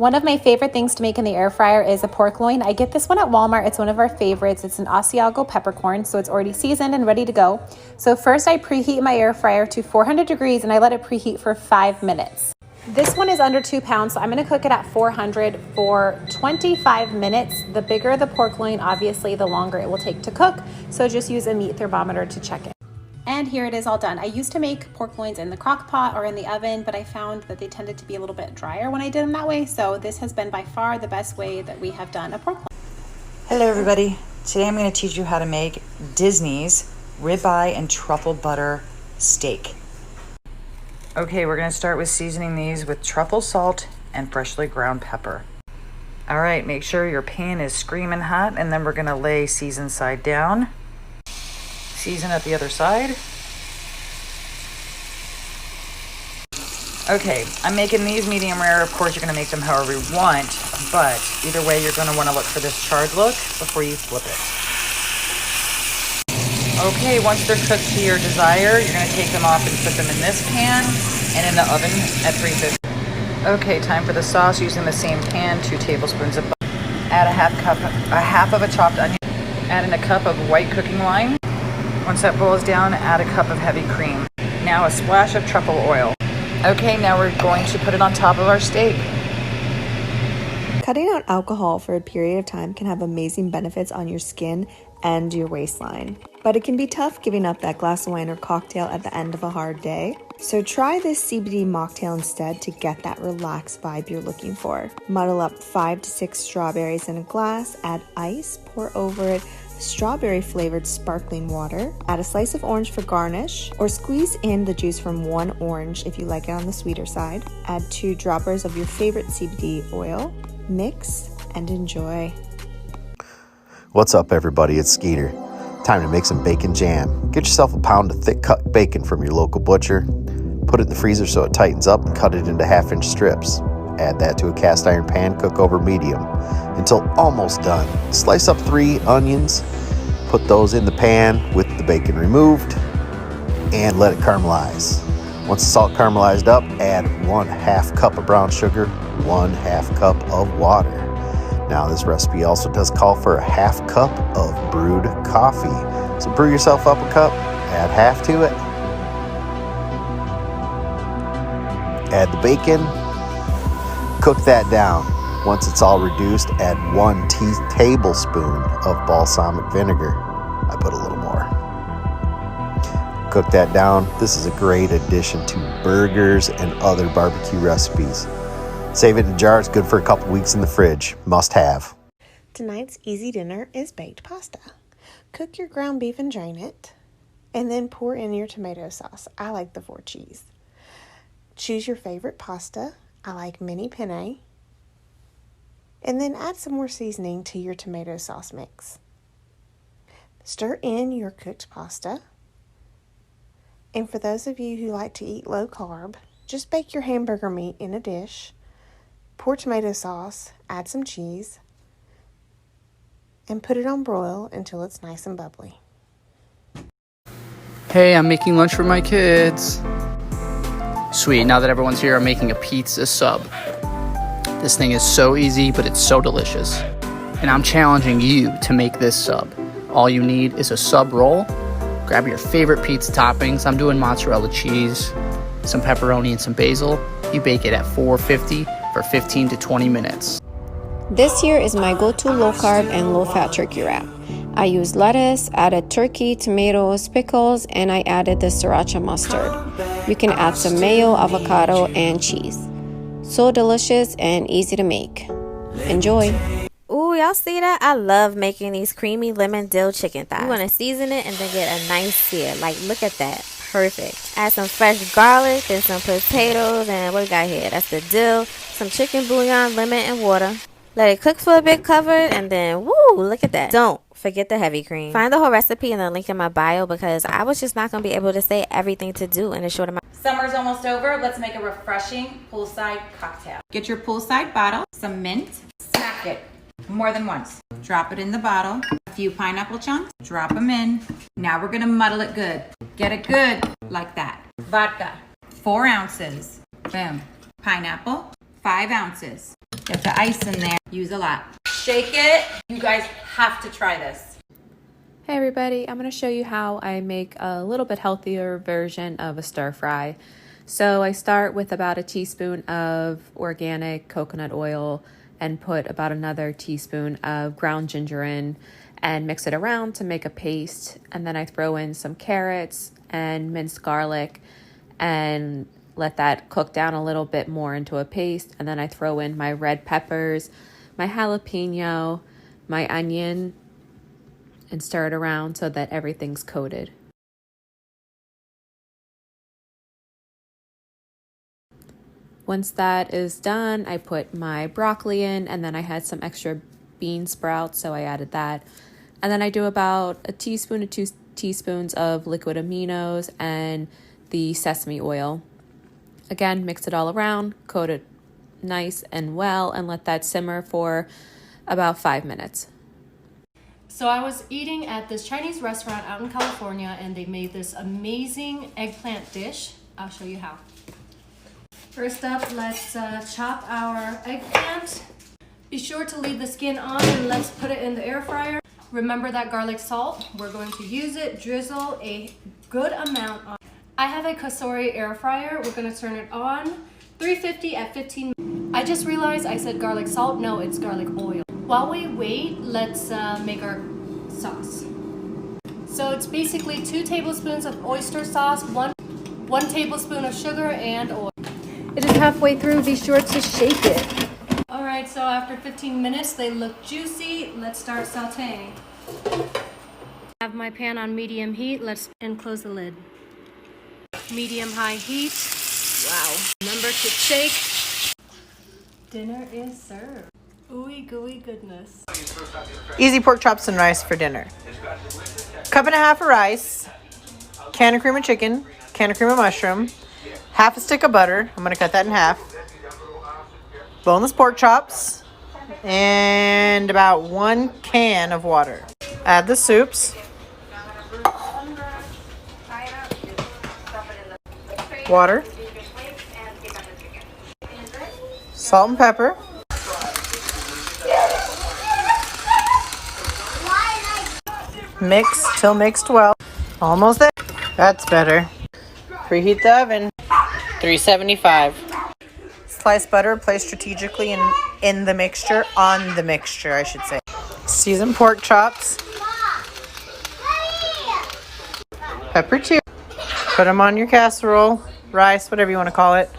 One of my favorite things to make in the air fryer is a pork loin. I get this one at Walmart. It's one of our favorites. It's an Asiago peppercorn, so it's already seasoned and ready to go. So first I preheat my air fryer to 400 degrees and I let it preheat for 5 minutes. This one is under 2 pounds, so I'm gonna cook it at 400 for 25 minutes. The bigger the pork loin, obviously, the longer it will take to cook. So just use a meat thermometer to check it. And here it is all done. I used to make pork loins in the crock pot or in the oven, but I found that they tended to be a little bit drier when I did them that way. So this has been by far the best way that we have done a pork loin. Hello everybody. Today I'm going to teach you how to make Disney's ribeye and truffle butter steak. Okay, we're going to start with seasoning these with truffle salt and freshly ground pepper. All right, make sure your pan is screaming hot, and then we're going to lay seasoned side down. Season at the other side. Okay, I'm making these medium rare. Of course, you're going to make them however you want, but either way, you're going to want to look for this charred look before you flip it. Okay, once they're cooked to your desire, you're going to take them off and put them in this pan and in the oven at 350. Okay, time for the sauce. Using the same pan, 2 tablespoons of butter. Add a half of a chopped onion. Add in a cup of white cooking wine. Once that boils down, add a cup of heavy cream. Now a splash of truffle oil. Okay, now we're going to put it on top of our steak. Cutting out alcohol for a period of time can have amazing benefits on your skin and your waistline. But it can be tough giving up that glass of wine or cocktail at the end of a hard day. So try this CBD mocktail instead to get that relaxed vibe you're looking for. Muddle up 5 to 6 strawberries in a glass, add ice, pour over it strawberry flavored sparkling water, add a slice of orange for garnish, or squeeze in the juice from 1 orange if you like it on the sweeter side. Add 2 droppers of your favorite CBD oil, mix, and enjoy. What's up everybody, it's Skeeter. Time to make some bacon jam. Get yourself a pound of thick cut bacon from your local butcher, put it in the freezer so it tightens up, and cut it into 1/2-inch strips. Add that to a cast iron pan, cook over medium until almost done. Slice up 3 onions, put those in the pan with the bacon removed, and let it caramelize. Once it's all caramelized up, add 1/2 cup of brown sugar, 1/2 cup of water. Now this recipe also does call for a 1/2 cup of brewed coffee. So brew yourself up a cup, add half to it, add the bacon, cook that down. Once it's all reduced, add 1 tablespoon of balsamic vinegar. I put a little more. Cook that down. This is a great addition to burgers and other barbecue recipes. Save it in jars, good for a couple weeks in the fridge. Must have. Tonight's easy dinner is baked pasta. Cook your ground beef and drain it, and then pour in your tomato sauce. I like the 4 cheese. Choose your favorite pasta. I like mini penne. And then add some more seasoning to your tomato sauce mix. Stir in your cooked pasta. And for those of you who like to eat low carb, just bake your hamburger meat in a dish. Pour tomato sauce, add some cheese, and put it on broil until it's nice and bubbly. Hey, I'm making lunch for my kids. Sweet, now that everyone's here, I'm making a pizza sub. This thing is so easy, but it's so delicious. And I'm challenging you to make this sub. All you need is a sub roll. Grab your favorite pizza toppings. I'm doing mozzarella cheese, some pepperoni, and some basil. You bake it at 450 for 15 to 20 minutes. This here is my go-to low-carb and low-fat turkey wrap. I used lettuce, added turkey, tomatoes, pickles, and I added the sriracha mustard. You can add some mayo, avocado, and cheese. So delicious and easy to make. Enjoy. Ooh, y'all see that? I love making these creamy lemon dill chicken thighs. You want to season it and then get a nice sear. Like, look at that. Perfect. Add some fresh garlic and some potatoes, and what we got here? That's the dill, some chicken bouillon, lemon, and water. Let it cook for a bit covered, and then, woo, look at that. Don't forget the heavy cream. Find the whole recipe in the link in my bio, because I was just not going to be able to say everything to do in a short amount. Summer's almost over. Let's make a refreshing poolside cocktail. Get your poolside bottle, some mint, smack it more than once. Drop it in the bottle, a few pineapple chunks, drop them in. Now we're gonna muddle it good. Get it good, like that. Vodka, 4 ounces. Boom. Pineapple, 5 ounces. Get the ice in there. Use a lot. Shake it. You guys have to try this. Hey everybody, I'm going to show you how I make a little bit healthier version of a stir fry. So I start with about a teaspoon of organic coconut oil and put about another teaspoon of ground ginger in and mix it around to make a paste. And then I throw in some carrots and minced garlic and let that cook down a little bit more into a paste. And then I throw in my red peppers, my jalapeno, my onion, and stir it around so that everything's coated. Once that is done, I put my broccoli in, and then I had some extra bean sprouts, so I added that. And then I do about a teaspoon to 2 teaspoons of liquid aminos and the sesame oil. Again, mix it all around, coat it nice and well, and let that simmer for about 5 minutes. So I was eating at this Chinese restaurant out in California, and they made this amazing eggplant dish. I'll show you how. First up, let's chop our eggplant. Be sure to leave the skin on, and let's put it in the air fryer. Remember that garlic salt. We're going to use it, drizzle a good amount on. I have a Cosori air fryer. We're going to turn it on, 350 at 15 minutes. I just realized I said garlic salt. No, it's garlic oil. While we wait, let's make our sauce. So it's basically 2 tablespoons of oyster sauce, 1 tablespoon of sugar and oil. It is halfway through, be sure to shake it. All right, so after 15 minutes, they look juicy. Let's start sauteing. I have my pan on medium heat. And close the lid. Medium-high heat. Wow. Remember to shake. Dinner is served. Ooey gooey goodness. Easy pork chops and rice for dinner. 1.5 cups of rice, can of cream of chicken, can of cream of mushroom, half a stick of butter. I'm going to cut that in half. Boneless pork chops, and about 1 can of water. Add the soups. Water. Salt and pepper. Mix till mixed well. Almost there. That's better. Preheat the oven. 375. Slice butter, place strategically in the mixture, on the mixture, I should say. Seasoned pork chops. Pepper too. Put them on your casserole, rice, whatever you want to call it.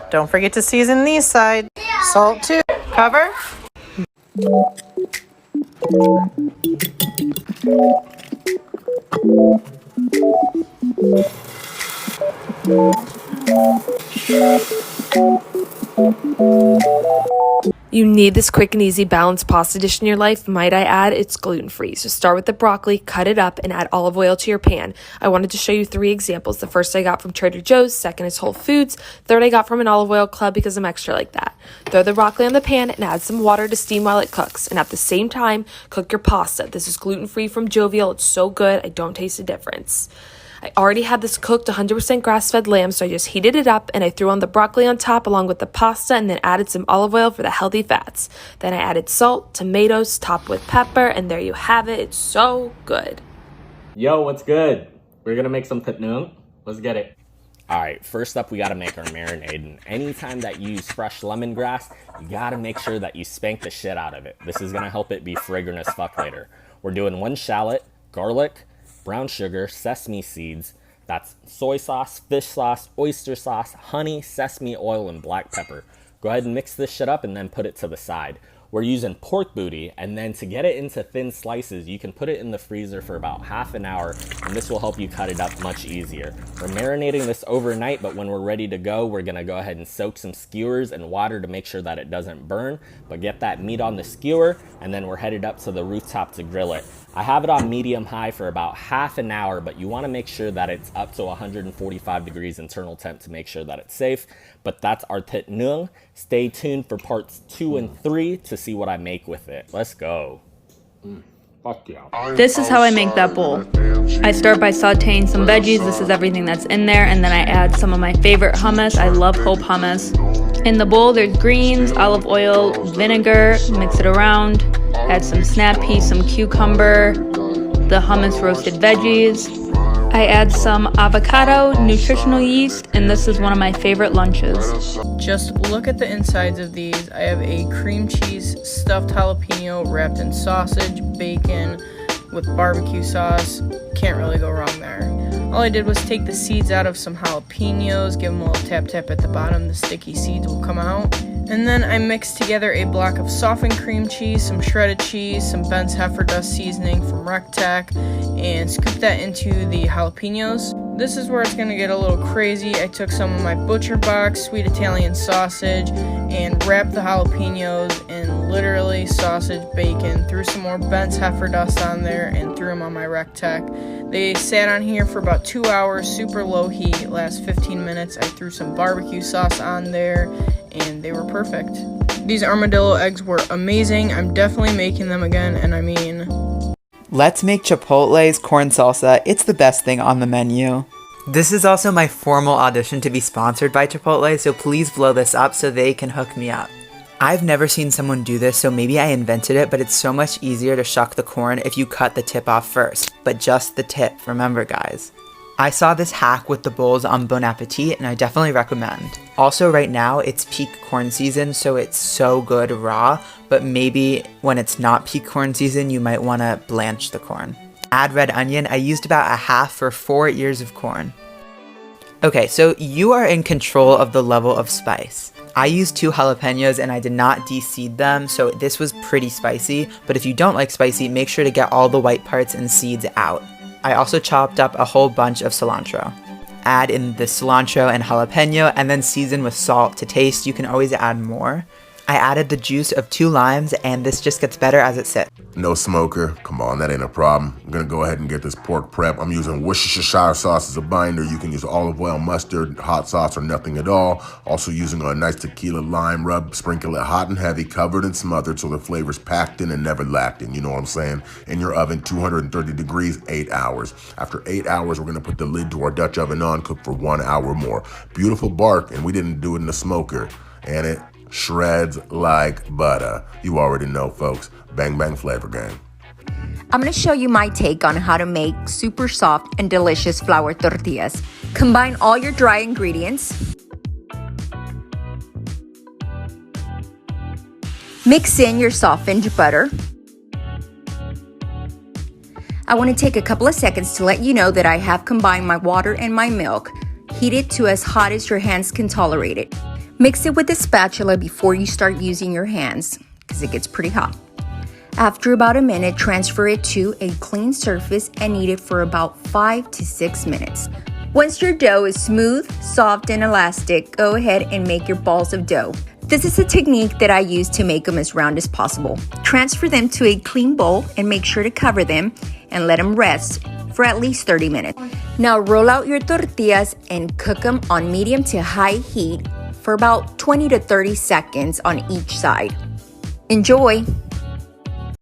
Don't forget to season these sides. Salt too. Cover. You need this quick and easy balanced pasta dish in your life. Might I add, it's gluten-free. So start with the broccoli, cut it up, and add olive oil to your pan. I wanted to show you 3 examples. The first I got from Trader Joe's, second is Whole Foods, third I got from an olive oil club because I'm extra like that. Throw the broccoli on the pan and add some water to steam while it cooks. And at the same time, cook your pasta. This is gluten-free from Jovial. It's so good, I don't taste a difference. I already had this cooked 100% grass-fed lamb, so I just heated it up and I threw on the broccoli on top along with the pasta and then added some olive oil for the healthy fats. Then I added salt, tomatoes, topped with pepper, and there you have it. It's so good. Yo, what's good? We're gonna make some thịt nướng. Let's get it. All right, first up, we gotta make our marinade. And anytime that you use fresh lemongrass, you gotta make sure that you spank the shit out of it. This is gonna help it be fragrant as fuck later. We're doing 1 shallot, garlic, brown sugar, sesame seeds, that's soy sauce, fish sauce, oyster sauce, honey, sesame oil, and black pepper. Go ahead and mix this shit up and then put it to the side. We're using pork booty, and then to get it into thin slices, you can put it in the freezer for about half an hour, and this will help you cut it up much easier. We're marinating this overnight, but when we're ready to go, we're gonna go ahead and soak some skewers in water to make sure that it doesn't burn, but get that meat on the skewer, and then we're headed up to the rooftop to grill it. I have it on medium high for about half an hour, but you wanna make sure that it's up to 145 degrees internal temp to make sure that it's safe. But that's our thịt nướng. Stay tuned for parts 2 and 3 to see what I make with it. Let's go. Fuck yeah. This is how I make that bowl. I start by sauteing some veggies. This is everything that's in there. And then I add some of my favorite hummus. I love Hope hummus. In the bowl, there's greens, olive oil, vinegar, mix it around, add some snap peas, some cucumber, the hummus roasted veggies. I add some avocado, nutritional yeast, and this is one of my favorite lunches. Just look at the insides of these. I have a cream cheese stuffed jalapeno wrapped in sausage, bacon, with barbecue sauce. Can't really go wrong there. All I did was take the seeds out of some jalapenos, give them a little tap at the bottom, the sticky seeds will come out. And then I mixed together a block of softened cream cheese, some shredded cheese, some Ben's Heifer Dust seasoning from Rectech, and scooped that into the jalapenos. This is where it's going to get a little crazy. I took some of my Butcher Box sweet Italian sausage and wrapped the jalapenos in literally sausage bacon, threw some more Ben's Heifer Dust on there, and threw them on my Rectech. They sat on here for about 2 hours, super low heat, last 15 minutes. I threw some barbecue sauce on there, and they were perfect. These armadillo eggs were amazing. I'm definitely making them again, and I mean... Let's make Chipotle's corn salsa. It's the best thing on the menu. This is also my formal audition to be sponsored by Chipotle, so please blow this up so they can hook me up. I've never seen someone do this, so maybe I invented it, but it's so much easier to shuck the corn if you cut the tip off first. But just the tip, remember guys. I saw this hack with the bowls on Bon Appetit, and I definitely recommend. Also right now, it's peak corn season, so it's so good raw, but maybe when it's not peak corn season, you might want to blanch the corn. Add red onion. I used about a half for 4 ears of corn. Okay, so you are in control of the level of spice. I used 2 jalapenos and I did not de-seed them, so this was pretty spicy, but if you don't like spicy, make sure to get all the white parts and seeds out. I also chopped up a whole bunch of cilantro. Add in the cilantro and jalapeno and then season with salt to taste. You can always add more. I added the juice of 2 limes and this just gets better as it sits. No smoker? Come on, that ain't a problem. I'm gonna go ahead and get this pork prep. I'm using Worcestershire sauce as a binder. You can use olive oil, mustard, hot sauce, or nothing at all. Also using a nice tequila lime rub. Sprinkle it hot and heavy, covered and smothered so the flavor's packed in and never lacked in. You know what I'm saying? In your oven, 230 degrees, 8 hours. After 8 hours, we're gonna put the lid to our Dutch oven on, cook for 1 hour more. Beautiful bark, and we didn't do it in the smoker. And it shreds like butter. You already know, folks. Bang Bang Flavor Gang. I'm going to show you my take on how to make super soft and delicious flour tortillas. Combine all your dry ingredients. Mix in your softened butter. I want to take a couple of seconds to let you know that I have combined my water and my milk. Heat it to as hot as your hands can tolerate it. Mix it with a spatula before you start using your hands, because it gets pretty hot. After about a minute, transfer it to a clean surface and knead it for about 5 to 6 minutes. Once your dough is smooth, soft, and elastic, go ahead and make your balls of dough. This is a technique that I use to make them as round as possible. Transfer them to a clean bowl and make sure to cover them and let them rest for at least 30 minutes. Now roll out your tortillas and cook them on medium to high heat for about 20 to 30 seconds on each side. Enjoy!